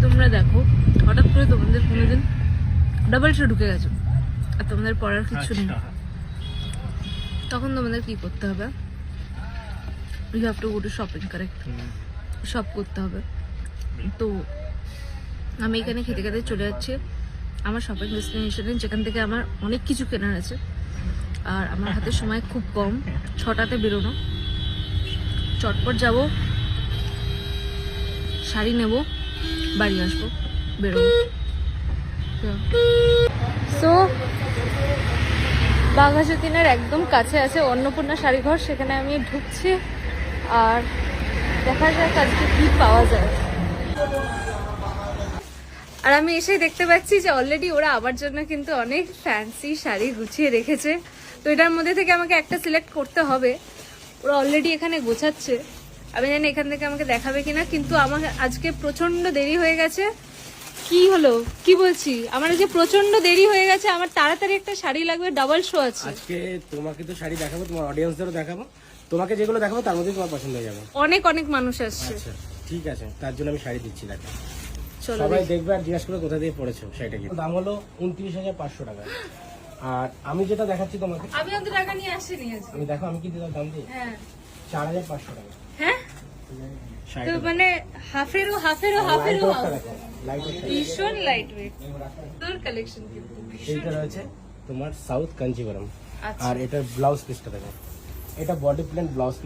তোমরা দেখো হঠাৎ করে তোমাদের কোনোদিন ডাবল শো ঢুকে গেছো আর তোমাদের পড়ার কিছু নেই, তখন তোমাদের কি করতে হবে? You have to go to shopping, correct? Shop করতে হবে। তো আমি এখানে খেতে খেতে চলে যাচ্ছি আমার শপিং ডেস্টিনেশনে, যেখান থেকে আমার অনেক কিছু কেনার আছে। আর আমার হাতে সময় খুব কম, 6টাতে বেরোনো। চটপট যাব, শাড়ি নেব, বাড়ি আসবো, বেরোবো। সো বাঘাযতীনের একদম কাছে আছে অন্নপূর্ণা শাড়িঘর, সেখানে আমি ঢুকছি আর দেখা যাক আজকে কি পাওয়া যায়। আর আমি এসে দেখতে পাচ্ছি যে অলরেডি ওরা আমার জন্য কিন্তু অনেক ফ্যান্সি শাড়ি গুছিয়ে রেখেছে। তো এটার মধ্যে থেকে আমাকে একটা সিলেক্ট করতে হবে। ওরা অলরেডি এখানে গোছাচ্ছে, আমি জানি এখান থেকে আমাকে দেখাবে কিনা, কিন্তু আমার আজকে প্রচন্ড দেরি হয়ে গেছে। কি হলো, কি বলছি, আমার আজকে প্রচন্ড দেরি হয়ে গেছে, আমার তাড়াতাড়ি একটা শাড়ি লাগবে, ডাবল শো আছে আজকে। তোমাকে তো শাড়ি দেখাবো, তোমার অডিয়েন্সদেরও দেখাবো, তোমাকে যেগুলো দেখাবো তার মধ্যে তোমার পছন্দ হয়ে যাবে। অনেক অনেক মানুষ আসছে। আচ্ছা ঠিক আছে, তার জন্য আমি শাড়ি দিচ্ছি। দেখো চলো সবাই দেখবে আর জিজ্ঞাসা করে কোথা দিয়ে পড়েছো শাড়িটা। কি দাম হলো 29,500 টাকা। আর আমি যেটা দেখাচ্ছি তোমাকে, আমি অত টাকা নিয়ে আসিনি আজকে। আমি দেখো আমি কি দিলাম দাম দিই, হ্যাঁ 4,500 টাকা। হ্যাঁ, তো মানে হাফেরও ভীষণ লাইট ওয়েট। তোর কালেকশন কিন্তু এইটা রয়েছে তোমার সাউথ কাঞ্চিপুরম। আচ্ছা। আর এটার ব্লাউজ পিসটা দেখো, এটা বডি প্লেন ব্লাউজ পিস।